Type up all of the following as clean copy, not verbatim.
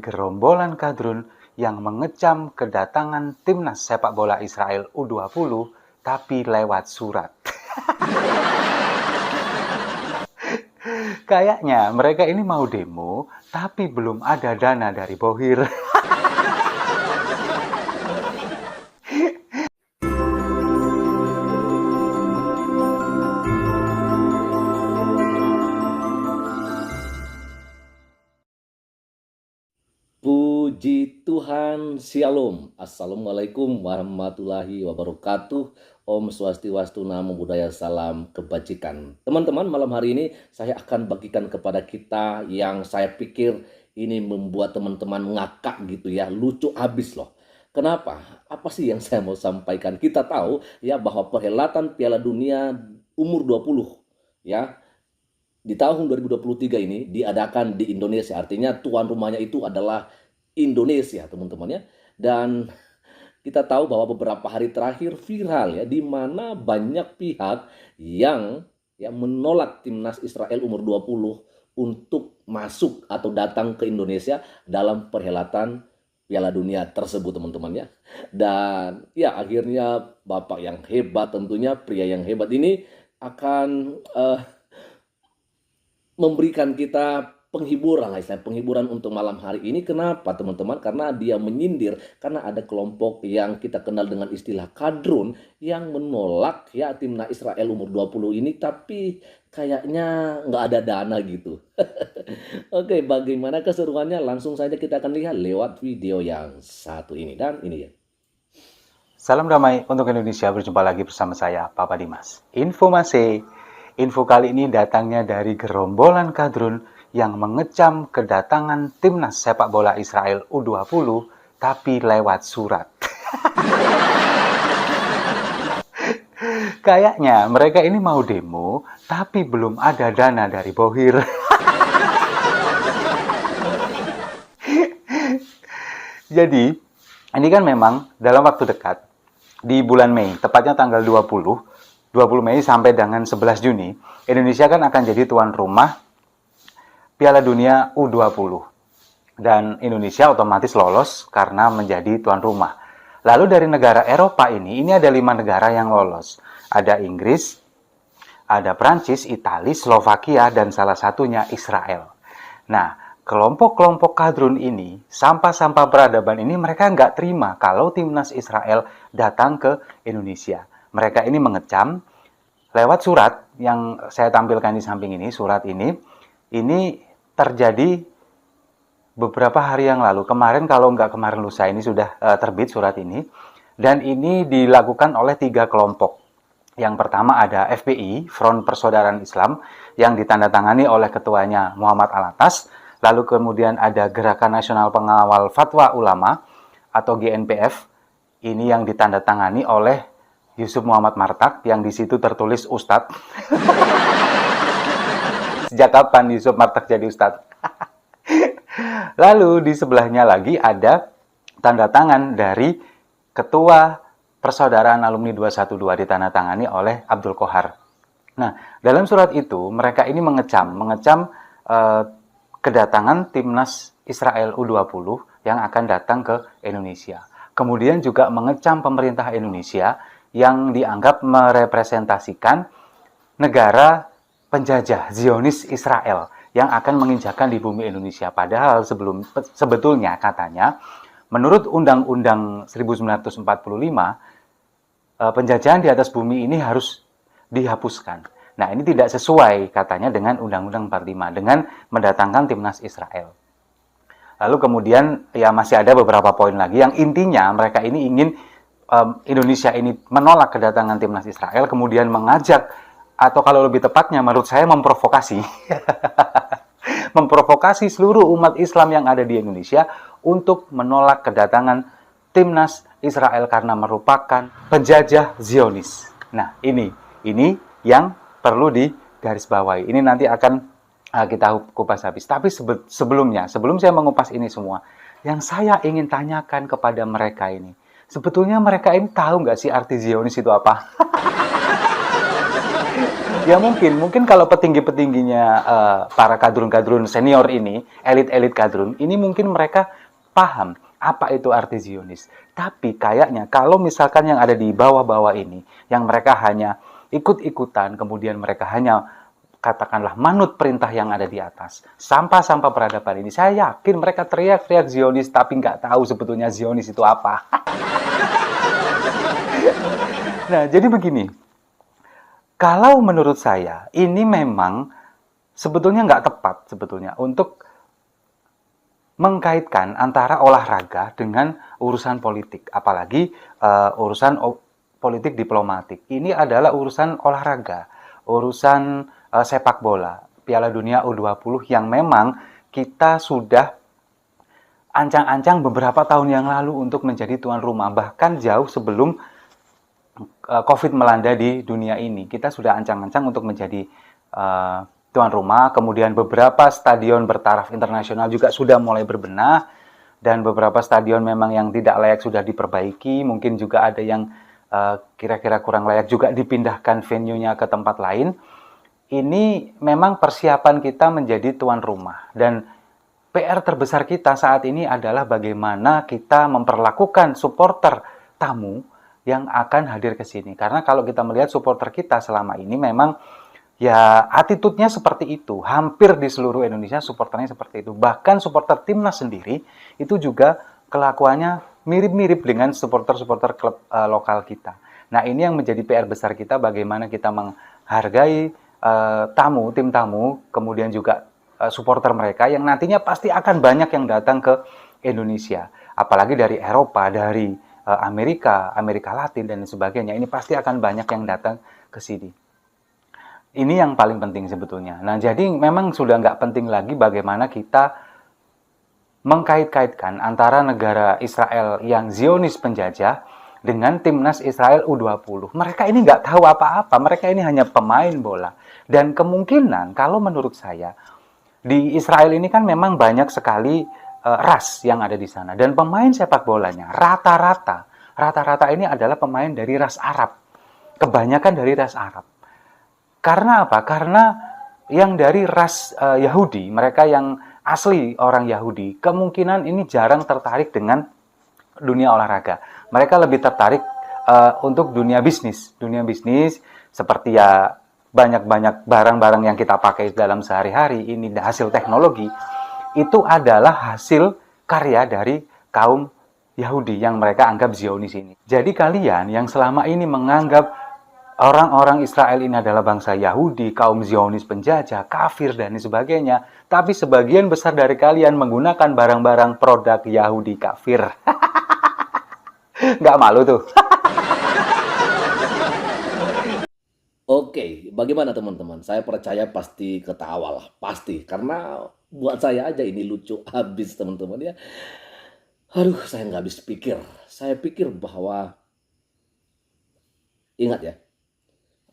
Gerombolan kadrun yang mengecam kedatangan timnas sepak bola Israel U20 tapi lewat surat. Kayaknya mereka ini mau demo tapi belum ada dana dari Bohir. Puji Tuhan, Shalom. Assalamualaikum warahmatullahi wabarakatuh. Om Swastiwastu, Namo Buddhaya, salam kebajikan. Teman-teman, malam hari ini saya akan bagikan kepada kita yang saya pikir ini membuat teman-teman ngakak gitu ya, lucu habis loh. Kenapa? Apa sih yang saya mau sampaikan? Kita tahu ya bahwa perhelatan Piala Dunia umur 20 ya di tahun 2023 ini diadakan di Indonesia. Artinya tuan rumahnya itu adalah Indonesia, teman-teman ya. Dan kita tahu bahwa beberapa hari terakhir viral ya, di mana banyak pihak yang menolak timnas Israel umur 20 untuk masuk atau datang ke Indonesia dalam perhelatan Piala Dunia tersebut, teman-teman ya. Dan ya akhirnya bapak yang hebat, tentunya pria yang hebat ini akan memberikan kita penghiburan lah, istilah penghiburan untuk malam hari ini. Kenapa teman-teman? Karena dia menyindir, karena ada kelompok yang kita kenal dengan istilah kadrun yang menolak ya timnas Israel umur 20 ini, tapi kayaknya nggak ada dana gitu. Oke, bagaimana keseruannya? Langsung saja kita akan lihat lewat video yang satu ini. Dan ini ya. Salam damai untuk Indonesia, berjumpa lagi bersama saya, Papa Dimas. Info kali ini datangnya dari gerombolan kadrun yang mengecam kedatangan timnas sepak bola Israel U20 tapi lewat surat. Kayaknya mereka ini mau demo tapi belum ada dana dari Bohir. Jadi, ini kan memang dalam waktu dekat, di bulan Mei, tepatnya tanggal 20 Mei sampai dengan 11 Juni, Indonesia kan akan jadi tuan rumah Piala Dunia U20. Dan Indonesia otomatis lolos karena menjadi tuan rumah. Lalu dari negara Eropa ini ada 5 negara yang lolos. Ada Inggris, ada Prancis, Italia, Slovakia, dan salah satunya Israel. Nah, kelompok-kelompok kadrun ini, sampah-sampah peradaban ini, mereka nggak terima kalau timnas Israel datang ke Indonesia. Mereka ini mengecam lewat surat yang saya tampilkan di samping ini. Surat ini terjadi beberapa hari yang lalu. Kemarin, kalau nggak kemarin lusa, ini sudah terbit surat ini. Dan ini dilakukan oleh 3 kelompok. Yang pertama ada FPI, Front Persaudaraan Islam, yang ditandatangani oleh ketuanya Muhammad Alatas. Lalu kemudian ada Gerakan Nasional Pengawal Fatwa Ulama atau GNPF. Ini yang ditandatangani oleh Yusuf Muhammad Martak, yang di situ tertulis Ustadz. Sejak kapan Yusuf Martak jadi Ustadz? Lalu di sebelahnya lagi ada tanda tangan dari Ketua Persaudaraan Alumni 212, ditandatangani oleh Abdul Kohar. Nah, dalam surat itu mereka ini mengecam kedatangan timnas Israel U20 yang akan datang ke Indonesia. Kemudian juga mengecam pemerintah Indonesia yang dianggap merepresentasikan negara penjajah Zionis Israel yang akan menginjakan di bumi Indonesia. Padahal sebetulnya katanya, menurut Undang-Undang 1945, penjajahan di atas bumi ini harus dihapuskan. Nah, ini tidak sesuai katanya dengan Undang-Undang 45 dengan mendatangkan timnas Israel. Lalu kemudian ya masih ada beberapa poin lagi yang intinya mereka ini ingin Indonesia ini menolak kedatangan timnas Israel, kemudian mengajak, atau kalau lebih tepatnya menurut saya memprovokasi memprovokasi seluruh umat Islam yang ada di Indonesia untuk menolak kedatangan timnas Israel karena merupakan penjajah Zionis. Nah, ini yang perlu digarisbawahi. Ini nanti akan kita kupas habis. Tapi sebelum saya mengupas ini semua, yang saya ingin tanyakan kepada mereka ini, sebetulnya mereka ini tahu nggak sih arti Zionis itu apa? Ya mungkin kalau petinggi-petingginya para kadrun-kadrun senior ini, elit-elit kadrun, ini mungkin mereka paham apa itu arti Zionis. Tapi kayaknya kalau misalkan yang ada di bawah-bawah ini, yang mereka hanya ikut-ikutan, kemudian mereka hanya katakanlah manut perintah yang ada di atas, sampah-sampah peradaban ini, saya yakin mereka teriak-teriak Zionis, tapi nggak tahu sebetulnya Zionis itu apa. Nah, jadi begini, kalau menurut saya, ini memang sebetulnya nggak tepat sebetulnya untuk mengkaitkan antara olahraga dengan urusan politik, apalagi urusan politik diplomatik. Ini adalah urusan olahraga, urusan sepak bola, Piala Dunia U20 yang memang kita sudah ancang-ancang beberapa tahun yang lalu untuk menjadi tuan rumah, bahkan jauh sebelum COVID melanda di dunia ini. Kita sudah ancang-ancang untuk menjadi tuan rumah, kemudian beberapa stadion bertaraf internasional juga sudah mulai berbenah, dan beberapa stadion memang yang tidak layak sudah diperbaiki, mungkin juga ada yang kira-kira kurang layak juga dipindahkan venue-nya ke tempat lain. Ini memang persiapan kita menjadi tuan rumah, dan PR terbesar kita saat ini adalah bagaimana kita memperlakukan supporter tamu yang akan hadir ke sini. Karena kalau kita melihat supporter kita selama ini memang ya attitude-nya seperti itu. Hampir di seluruh Indonesia supporternya seperti itu. Bahkan supporter timnas sendiri itu juga kelakuannya mirip-mirip dengan supporter-supporter klub lokal kita. Nah, ini yang menjadi PR besar kita, bagaimana kita menghargai tim tamu, kemudian juga supporter mereka yang nantinya pasti akan banyak yang datang ke Indonesia. Apalagi dari Eropa, dari Amerika Latin dan sebagainya. Ini pasti akan banyak yang datang ke sini. Ini yang paling penting sebetulnya. Nah, jadi memang sudah nggak penting lagi bagaimana kita mengkait-kaitkan antara negara Israel yang Zionis penjajah dengan timnas Israel U20. Mereka ini nggak tahu apa-apa. Mereka ini hanya pemain bola. Dan kemungkinan, kalau menurut saya, di Israel ini kan memang banyak sekali ras yang ada di sana. Dan pemain sepak bolanya rata-rata ini adalah pemain dari ras Arab. Kebanyakan dari ras Arab. Karena apa? Karena yang dari ras Yahudi, mereka yang asli orang Yahudi, kemungkinan ini jarang tertarik dengan dunia olahraga. Mereka lebih tertarik untuk dunia bisnis. Dunia bisnis seperti ya banyak-banyak barang-barang yang kita pakai dalam sehari-hari, ini hasil teknologi, itu adalah hasil karya dari kaum Yahudi yang mereka anggap Zionis ini. Jadi kalian yang selama ini menganggap orang-orang Israel ini adalah bangsa Yahudi, kaum Zionis penjajah, kafir, dan sebagainya. Tapi sebagian besar dari kalian menggunakan barang-barang produk Yahudi kafir. Nggak malu tuh. Oke, bagaimana teman-teman? Saya percaya pasti ketawa lah, pasti. Karena buat saya aja ini lucu habis teman-teman ya. Aduh, saya nggak habis pikir. Saya pikir bahwa, ingat ya,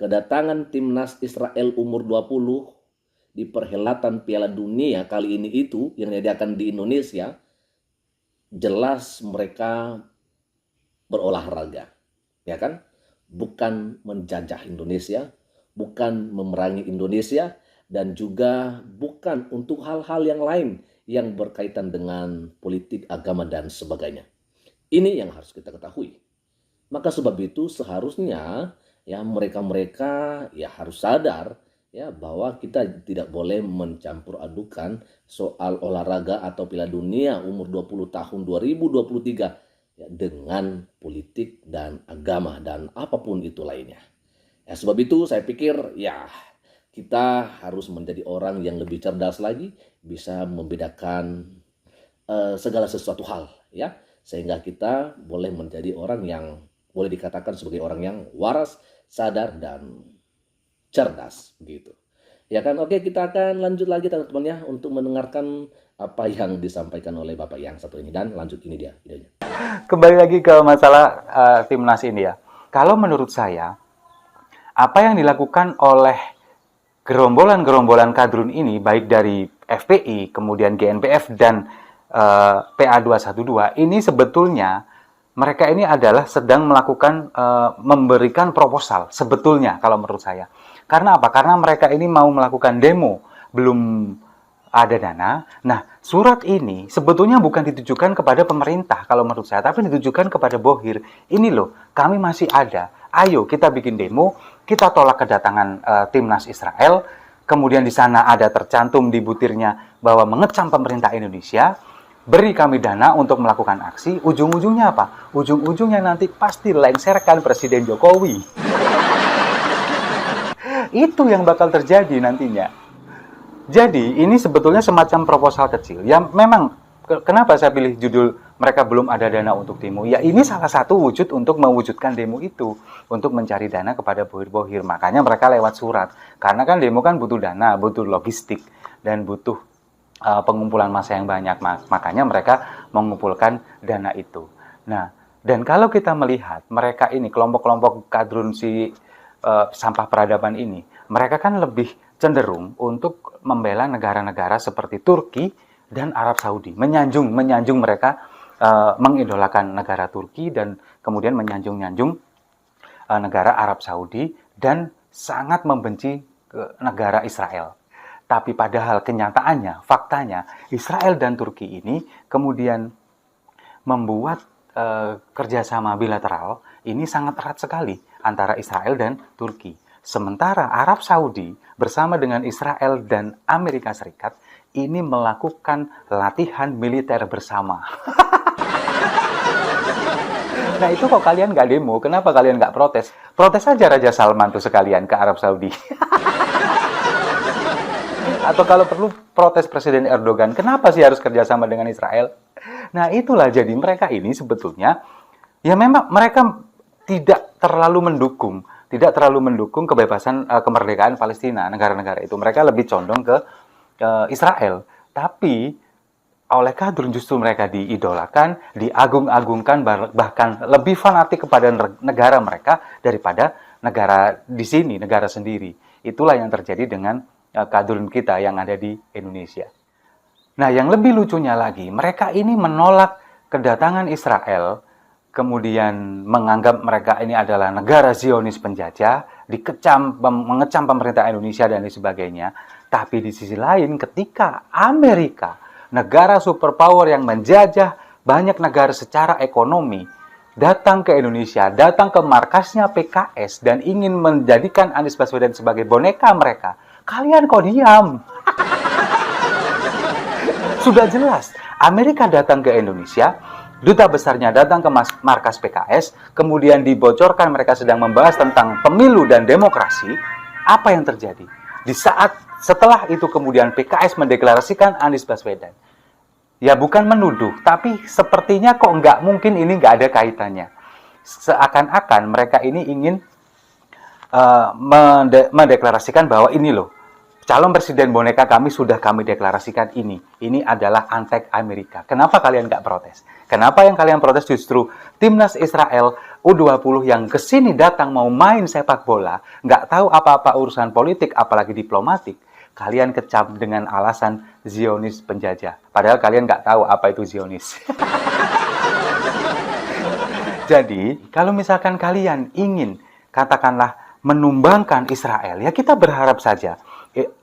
kedatangan timnas Israel umur 20 di perhelatan Piala Dunia kali ini itu yang diadakan di Indonesia, jelas mereka berolahraga, ya kan? Bukan menjajah Indonesia, bukan memerangi Indonesia, dan juga bukan untuk hal-hal yang lain yang berkaitan dengan politik, agama, dan sebagainya. Ini yang harus kita ketahui. Maka sebab itu seharusnya ya mereka-mereka ya harus sadar ya bahwa kita tidak boleh mencampur adukan soal olahraga atau Piala Dunia umur 20 tahun 2023 ya, dengan politik dan agama dan apapun itu lainnya. Ya, sebab itu saya pikir ya kita harus menjadi orang yang lebih cerdas lagi, bisa membedakan segala sesuatu hal ya, sehingga kita boleh menjadi orang yang boleh dikatakan sebagai orang yang waras, sadar, dan cerdas begitu. Ya kan, oke, kita akan lanjut lagi teman-teman ya untuk mendengarkan apa yang disampaikan oleh Bapak yang satu ini, dan lanjut ini dia videonya. Kembali lagi ke masalah timnas ini ya. Kalau menurut saya, apa yang dilakukan oleh gerombolan-gerombolan kadrun ini, baik dari FPI, kemudian GNPF, dan PA212, ini sebetulnya mereka ini adalah sedang melakukan memberikan proposal sebetulnya kalau menurut saya. Karena apa? Karena mereka ini mau melakukan demo, belum ada dana. Nah, surat ini sebetulnya bukan ditujukan kepada pemerintah kalau menurut saya, tapi ditujukan kepada Bohir. Ini loh, kami masih ada. Ayo kita bikin demo, kita tolak kedatangan timnas Israel. Kemudian di sana ada tercantum di butirnya bahwa mengecam pemerintah Indonesia. Beri kami dana untuk melakukan aksi. Ujung-ujungnya apa? Ujung-ujungnya nanti pasti lengserkan Presiden Jokowi. Itu yang bakal terjadi nantinya. Jadi ini sebetulnya semacam proposal kecil. Ya memang kenapa saya pilih judul mereka belum ada dana untuk demo? Ya ini salah satu wujud untuk mewujudkan demo itu. Untuk mencari dana kepada bohir-bohir. Makanya mereka lewat surat. Karena kan demo kan butuh dana, butuh logistik, dan butuh pengumpulan massa yang banyak. Makanya mereka mengumpulkan dana itu. Nah, dan kalau kita melihat mereka ini, kelompok-kelompok kadrun si sampah peradaban ini, mereka kan lebih cenderung untuk membela negara-negara seperti Turki dan Arab Saudi. Menyanjung mereka mengidolakan negara Turki dan kemudian menyanjung negara Arab Saudi dan sangat membenci negara Israel. Tapi padahal kenyataannya, faktanya, Israel dan Turki ini kemudian membuat kerjasama bilateral ini sangat erat sekali antara Israel dan Turki. Sementara Arab Saudi bersama dengan Israel dan Amerika Serikat ini melakukan latihan militer bersama. Nah itu kok kalian nggak demo, kenapa kalian nggak protes? Protes saja Raja Salman tuh sekalian ke Arab Saudi. Atau kalau perlu protes Presiden Erdogan, kenapa sih harus kerjasama dengan Israel? Nah itulah jadi mereka ini sebetulnya, ya memang mereka tidak terlalu mendukung kebebasan kemerdekaan Palestina, negara-negara itu. Mereka lebih condong ke Israel. Tapi oleh kadrun justru mereka diidolakan, diagung-agungkan, bahkan lebih fanatik kepada negara mereka daripada negara di sini, negara sendiri. Itulah yang terjadi dengan kadrun kita yang ada di Indonesia. Nah, yang lebih lucunya lagi, mereka ini menolak kedatangan Israel, kemudian menganggap mereka ini adalah negara Zionis penjajah, mengecam pemerintah Indonesia dan lain sebagainya. Tapi di sisi lain, ketika Amerika, negara superpower yang menjajah banyak negara secara ekonomi, datang ke Indonesia, datang ke markasnya PKS dan ingin menjadikan Anies Baswedan sebagai boneka mereka, kalian kok diam? Sudah jelas, Amerika datang ke Indonesia, duta besarnya datang ke markas PKS, kemudian dibocorkan mereka sedang membahas tentang pemilu dan demokrasi. Apa yang terjadi? Di saat setelah itu kemudian PKS mendeklarasikan Anies Baswedan. Ya bukan menuduh, tapi sepertinya kok nggak mungkin ini nggak ada kaitannya. Seakan-akan mereka ini ingin mendeklarasikan bahwa ini loh, calon presiden boneka kami sudah kami deklarasikan ini. Ini adalah antek Amerika. Kenapa kalian nggak protes? Kenapa yang kalian protes justru timnas Israel U20 yang kesini datang mau main sepak bola, nggak tahu apa-apa urusan politik, apalagi diplomatik. Kalian kecam dengan alasan Zionis penjajah. Padahal kalian nggak tahu apa itu Zionis. Jadi, kalau misalkan kalian ingin, katakanlah, menumbangkan Israel, ya kita berharap saja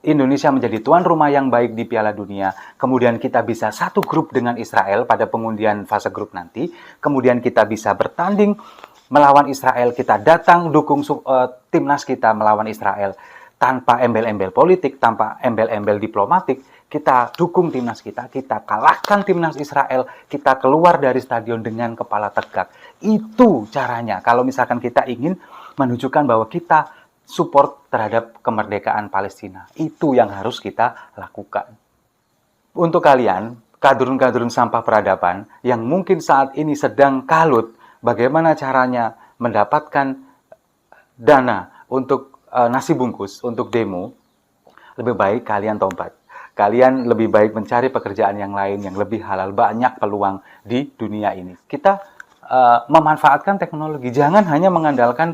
Indonesia menjadi tuan rumah yang baik di Piala Dunia, kemudian kita bisa satu grup dengan Israel pada pengundian fase grup nanti, kemudian kita bisa bertanding melawan Israel, kita datang dukung timnas kita melawan Israel tanpa embel-embel politik, tanpa embel-embel diplomatik, kita dukung timnas kita kalahkan timnas Israel, kita keluar dari stadion dengan kepala tegak. Itu caranya kalau misalkan kita ingin menunjukkan bahwa kita support terhadap kemerdekaan Palestina. Itu yang harus kita lakukan. Untuk kalian, kadrun-kadrun sampah peradaban yang mungkin saat ini sedang kalut, bagaimana caranya mendapatkan dana untuk nasi bungkus, untuk demo, lebih baik kalian tobat. Kalian lebih baik mencari pekerjaan yang lain yang lebih halal. Banyak peluang di dunia ini. Kita memanfaatkan teknologi. Jangan hanya mengandalkan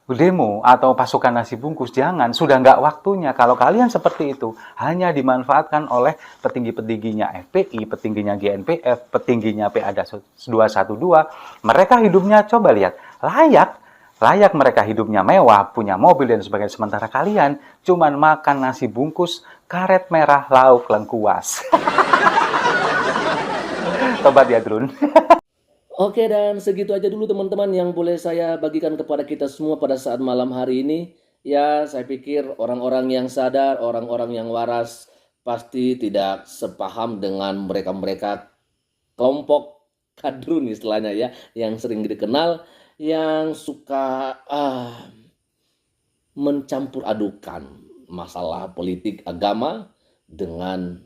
demo atau pasukan nasi bungkus. Jangan, sudah nggak waktunya. Kalau kalian seperti itu, hanya dimanfaatkan oleh petinggi-petingginya FPI, petingginya GNPF, petingginya PA 212. Mereka hidupnya, coba lihat, layak. Layak mereka hidupnya mewah, punya mobil dan sebagainya, sementara kalian cuman makan nasi bungkus, karet merah, lauk lengkuas. Tobat ya, Drun. Oke, dan segitu aja dulu teman-teman yang boleh saya bagikan kepada kita semua pada saat malam hari ini. Ya, saya pikir orang-orang yang sadar, orang-orang yang waras pasti tidak sepaham dengan mereka-mereka kelompok kadrun istilahnya ya, yang sering dikenal, yang suka mencampur adukan masalah politik agama dengan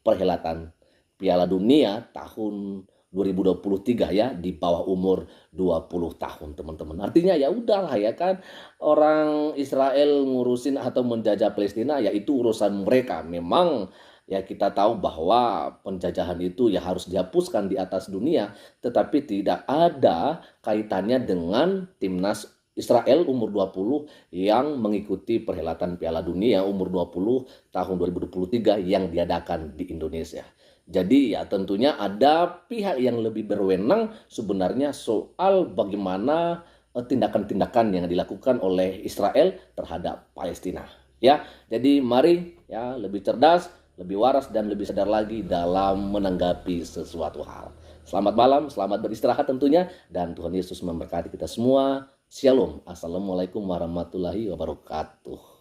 perhelatan Piala Dunia tahun 2023 ya, di bawah umur 20 tahun teman-teman. Artinya ya udahlah ya kan, orang Israel ngurusin atau menjajah Palestina ya itu urusan mereka. Memang ya kita tahu bahwa penjajahan itu ya harus dihapuskan di atas dunia, tetapi tidak ada kaitannya dengan timnas Israel umur 20 yang mengikuti perhelatan Piala Dunia umur 20 tahun 2023 yang diadakan di Indonesia. Jadi ya tentunya ada pihak yang lebih berwenang sebenarnya soal bagaimana tindakan-tindakan yang dilakukan oleh Israel terhadap Palestina. Ya, jadi mari ya lebih cerdas, lebih waras dan lebih sadar lagi dalam menanggapi sesuatu hal. Selamat malam, selamat beristirahat tentunya, dan Tuhan Yesus memberkati kita semua. Shalom. Assalamualaikum warahmatullahi wabarakatuh.